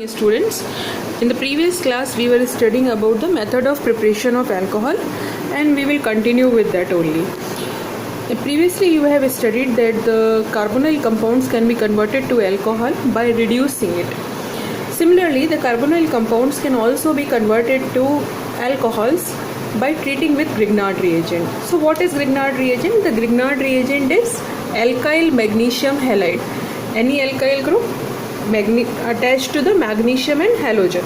Students, in the previous class we were studying about the method of preparation of alcohol and we will continue with that only. Previously you have studied that the carbonyl compounds can be converted to alcohol by reducing it. Similarly, the carbonyl compounds can also be converted to alcohols by treating with Grignard reagent. So what is Grignard reagent? The Grignard reagent is alkyl magnesium halide. Any alkyl group attached to the magnesium and halogen.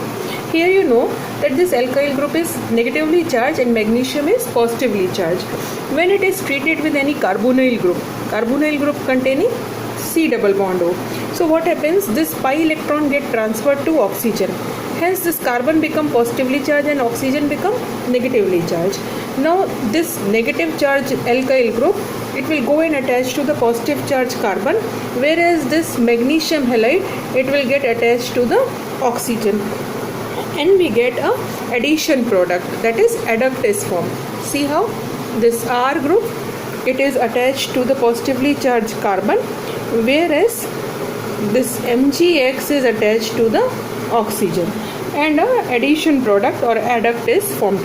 Here you know that this alkyl group is negatively charged and magnesium is positively charged. When it is treated with any carbonyl group containing C double bond O. So what happens? This pi electron get transferred to oxygen. Hence this carbon become positively charged and oxygen become negatively charged. Now this negative charge alkyl group, it will go and attach to the positive charge carbon, whereas this magnesium halide, it will get attached to the oxygen and we get a addition product, that is adduct is formed. See how this R group, it is attached to the positively charged carbon, whereas this MgX is attached to the oxygen and a addition product or adduct is formed.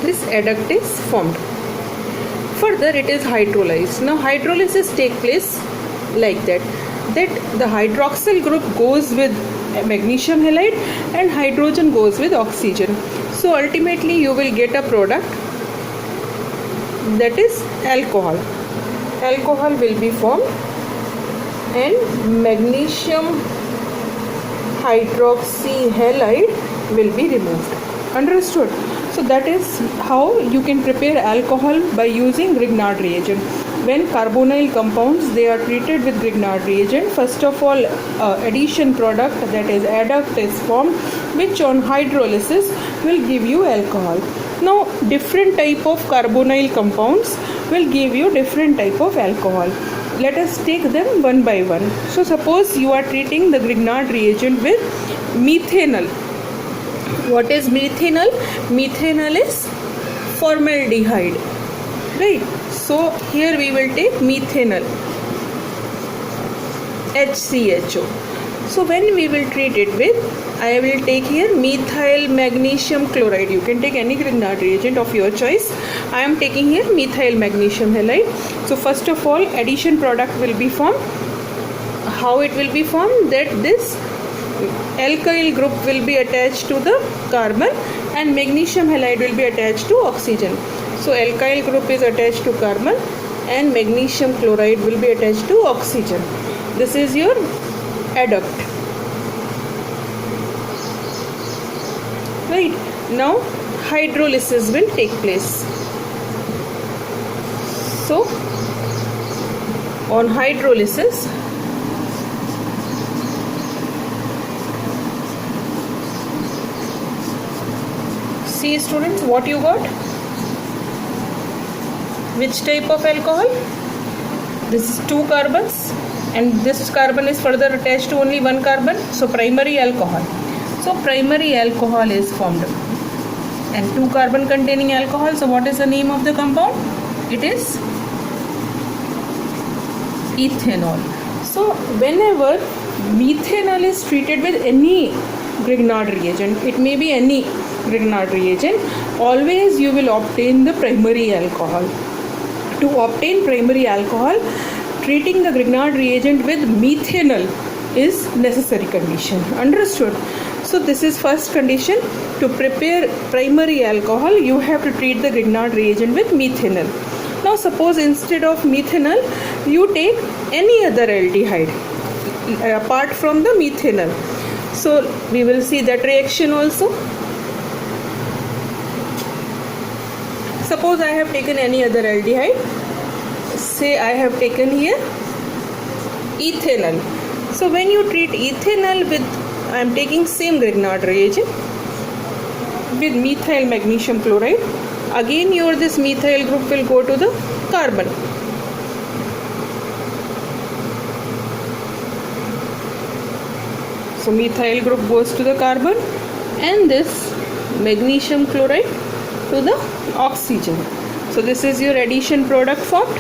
This adduct is formed. Further, it is hydrolyzed. Now hydrolysis take place like that the hydroxyl group goes with magnesium halide and hydrogen goes with oxygen. So ultimately you will get a product, that is alcohol. Alcohol will be formed and magnesium hydroxy halide will be removed. Understood? So that is how you can prepare alcohol by using Grignard reagent. When carbonyl compounds, they are treated with Grignard reagent, first of all addition product, that is adduct, is formed, which on hydrolysis will give you alcohol. Now different type of carbonyl compounds will give you different type of alcohol. Let us take them one by one. So suppose you are treating the Grignard reagent with methanol. What is methanol? Methanol is formaldehyde, right? So here we will take methanol, HCHO. So when we will treat it with, I will take here methyl magnesium chloride. You can take any Grignard reagent of your choice. I am taking here methyl magnesium halide. So first of all, addition product will be formed. How it will be formed? That this alkyl group will be attached to the carbon and magnesium halide will be attached to oxygen. So alkyl group is attached to carbon and magnesium chloride will be attached to oxygen. This is your adduct. Right. Now hydrolysis will take place. So on hydrolysis, see students, what you got? Which type of alcohol? This is 2 carbons and this carbon is further attached to only 1 carbon. So primary alcohol. So primary alcohol is formed and 2 carbon containing alcohol. So what is the name of the compound? It is ethanol. So whenever methanol is treated with any Grignard reagent, it may be any Grignard reagent, always you will obtain the primary alcohol. To obtain primary alcohol, treating the Grignard reagent with methanol is necessary condition. Understood? So this is first condition. To prepare primary alcohol, you have to treat the Grignard reagent with methanol. Now suppose instead of methanol, you take any other aldehyde apart from the methanol. So we will see that reaction also. Suppose I have taken any other aldehyde. Say I have taken here ethanol. So when you treat ethanol with, I am taking same Grignard reagent with methyl magnesium chloride. Again your this methyl group will go to the carbon. So methyl group goes to the carbon and this magnesium chloride to the oxygen. So this is your addition product formed.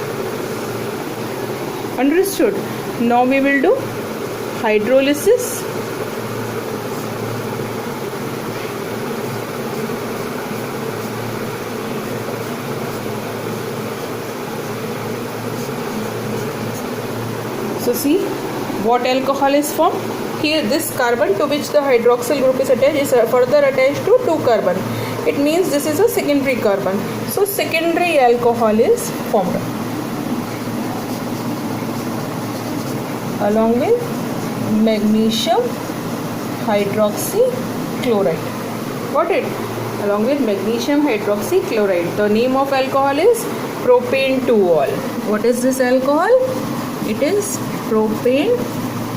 Understood? Now we will do hydrolysis, so see what alcohol is formed. Here this carbon to which the hydroxyl group is attached is further attached to 2 carbon. It means this is a secondary carbon. So secondary alcohol is formed along with magnesium hydroxychloride. Got it? Along with magnesium hydroxychloride. The name of alcohol is propane 2-ol. What is this alcohol? It is propane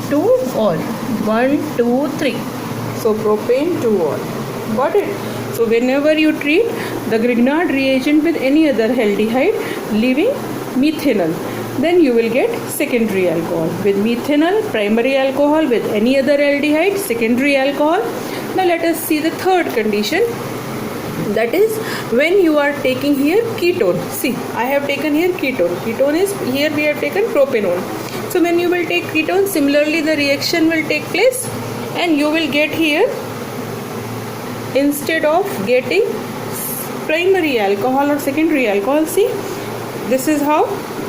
2-ol. 1, 2, 3. So propane 2-ol. Got it? So whenever you treat the Grignard reagent with any other aldehyde leaving methanol, then you will get secondary alcohol. With methanol, primary alcohol. With any other aldehyde, secondary alcohol. Now let us see the third condition. That is when you are taking here ketone. See, I have taken here ketone. Ketone is, here we have taken propanone. So when you will take ketone, similarly the reaction will take place and you will get here, instead of getting primary alcohol or secondary alcohol, see, this is how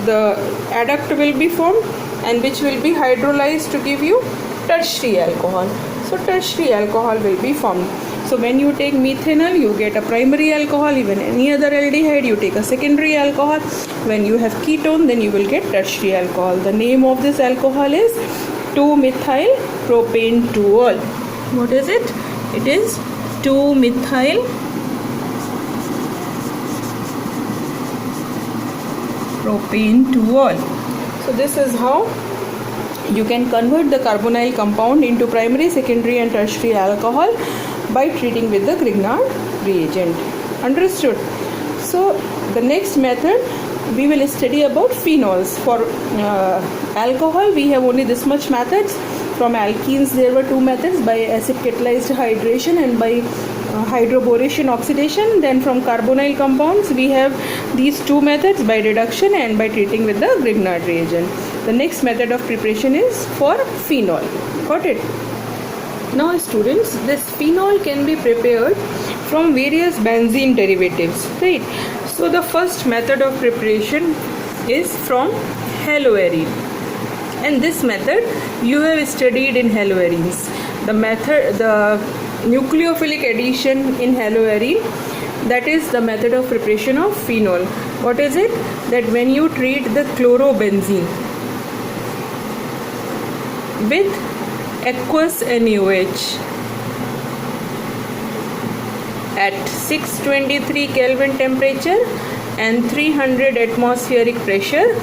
the adduct will be formed and which will be hydrolyzed to give you tertiary alcohol. So tertiary alcohol will be formed. So when you take methanol, you get a primary alcohol. Even any other aldehyde, you take a secondary alcohol. When you have ketone, then you will get tertiary alcohol. The name of this alcohol is 2-methyl propane 2-ol. What is it? It is 2-methyl propane 2-ol. So this is how you can convert the carbonyl compound into primary, secondary and tertiary alcohol by treating with the Grignard reagent. Understood? So the next method we will study about phenols. For alcohol we have only this much methods. From alkenes there were 2 methods, by acid catalyzed hydration and by hydroboration oxidation. Then from carbonyl compounds we have these 2 methods, by reduction and by treating with the Grignard reagent. The next method of preparation is for phenol. Got it? Now students, this phenol can be prepared from various benzene derivatives, right? So the first method of preparation is from haloarine, and this method you have studied in haloarenes. The method, the nucleophilic addition in haloarine, that is the method of preparation of phenol. What is it? That when you treat the chlorobenzene with aqueous NaOH at 623 Kelvin temperature and 300 atmospheric pressure,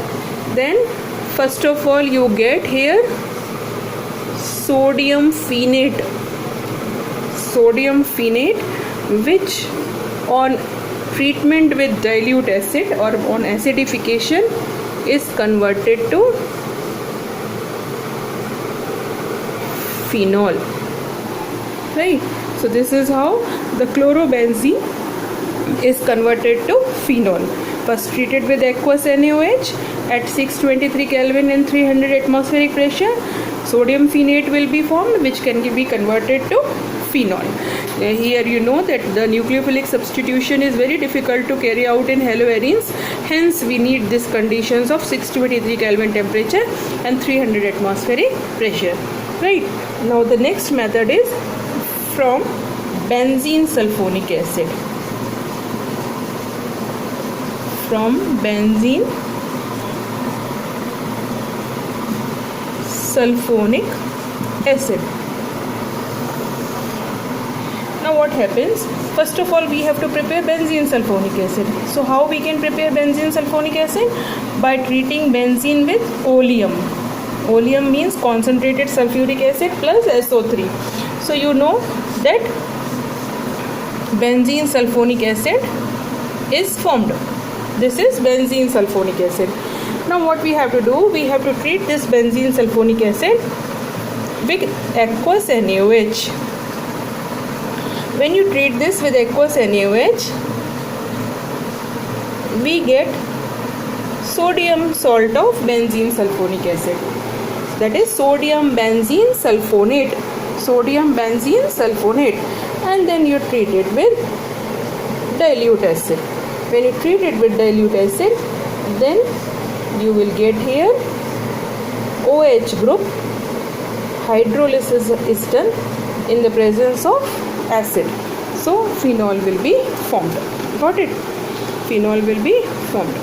then first of all you get here sodium phenate, which on treatment with dilute acid or on acidification is converted to phenol, right? So this is how the chlorobenzene is converted to phenol. First treated with aqueous NaOH at 623 Kelvin and 300 atmospheric pressure, sodium phenate will be formed, which can be converted to phenol. Here you know that the nucleophilic substitution is very difficult to carry out in haloarenes, hence we need these conditions of 623 Kelvin temperature and 300 atmospheric pressure, right? Now the next method is from benzene sulfonic acid. From benzene sulfonic acid. Now what happens? First of all we have to prepare benzene sulfonic acid. So how we can prepare benzene sulfonic acid? By treating benzene with oleum. Oleum means concentrated sulfuric acid plus SO3. So you know that benzene sulfonic acid is formed. This is benzene sulfonic acid. Now what we have to do? We have to treat this benzene sulfonic acid with aqueous NaOH. When you treat this with aqueous NaOH, we get sodium salt of benzene sulfonic acid. that is sodium benzene sulfonate, and then you treat it with dilute acid. When you treat it with dilute acid, then you will get here OH group. Hydrolysis is done in the presence of acid, so phenol will be formed. Got it? Phenol will be formed.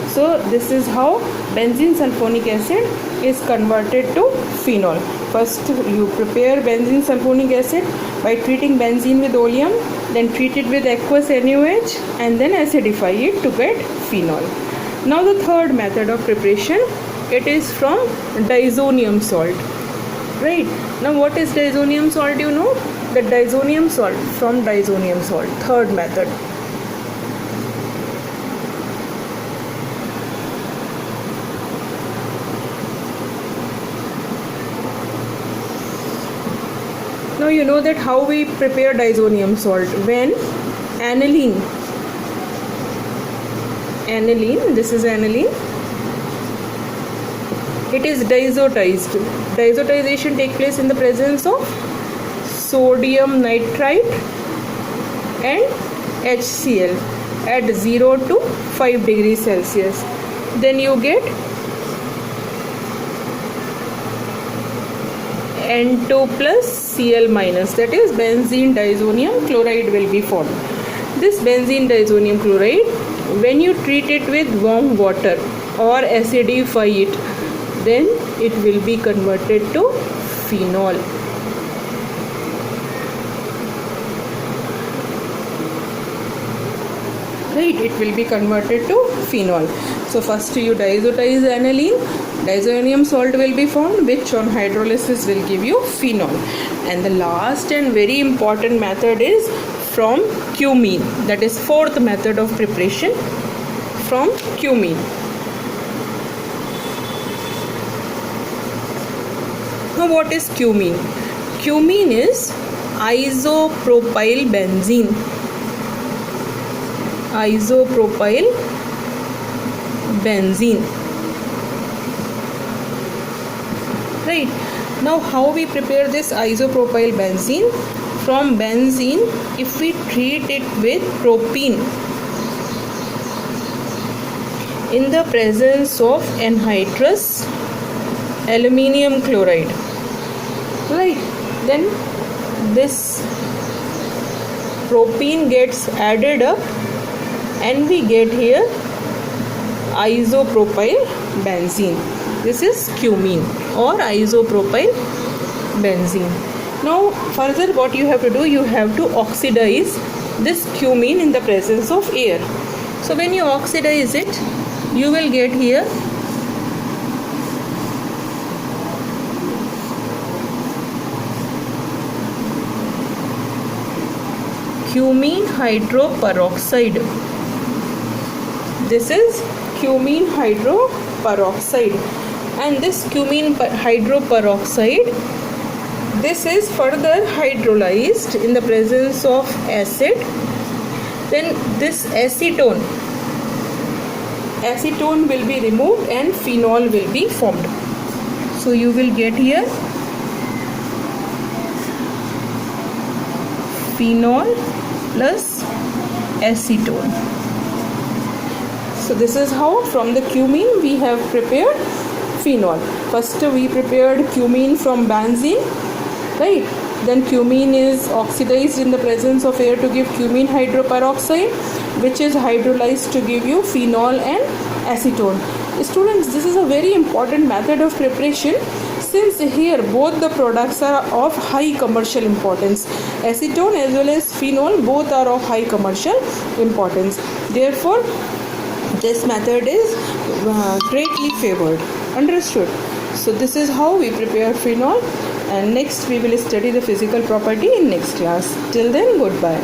So this is how benzene sulfonic acid is converted to phenol. First you prepare benzene sulfonic acid by treating benzene with oleum, then treat it with aqueous NaOH, and then acidify it to get phenol. Now the third method of preparation, it is from diazonium salt. Right? Now what is diazonium salt? You know the diazonium salt, from diazonium salt. Third method. Now you know that how we prepare diazonium salt. When aniline, this is aniline, it is diazotized. Diazotization takes place in the presence of sodium nitrite and HCl at 0 to 5 degrees Celsius. Then you get N2 plus Cl minus, that is benzene diazonium chloride will be formed. This benzene diazonium chloride, when you treat it with warm water or acidify it, then it will be converted to phenol. Right, it will be converted to phenol. So first you diazotize aniline, diazonium salt will be formed, which on hydrolysis will give you phenol. And the last and very important method is from cumene. That is fourth method of preparation, from cumene. Now what is cumene? Cumene is isopropyl benzene. Isopropyl benzene. Right. Now how we prepare this isopropyl benzene? From benzene, if we treat it with propene in the presence of anhydrous aluminium chloride, right, then this propene gets added up and we get here isopropyl benzene. This is cumene or isopropyl benzene. Now further what you have to do, you have to oxidize this cumene in the presence of air. So when you oxidize it, you will get here cumene hydroperoxide. This is cumene hydroperoxide, and this cumene hydroperoxide, this is further hydrolyzed in the presence of acid. Then this acetone will be removed and phenol will be formed. So you will get here phenol plus acetone. So this is how from the cumene we have prepared phenol. First we prepared cumene from benzene, right? Then cumene is oxidized in the presence of air to give cumene hydroperoxide, which is hydrolyzed to give you phenol and acetone. Students, this is a very important method of preparation, since here both the products are of high commercial importance. Acetone as well as phenol, both are of high commercial importance. Therefore this method is greatly favored. Understood? So this is how we prepare phenol, and next we will study the physical property in next class. Till then, goodbye.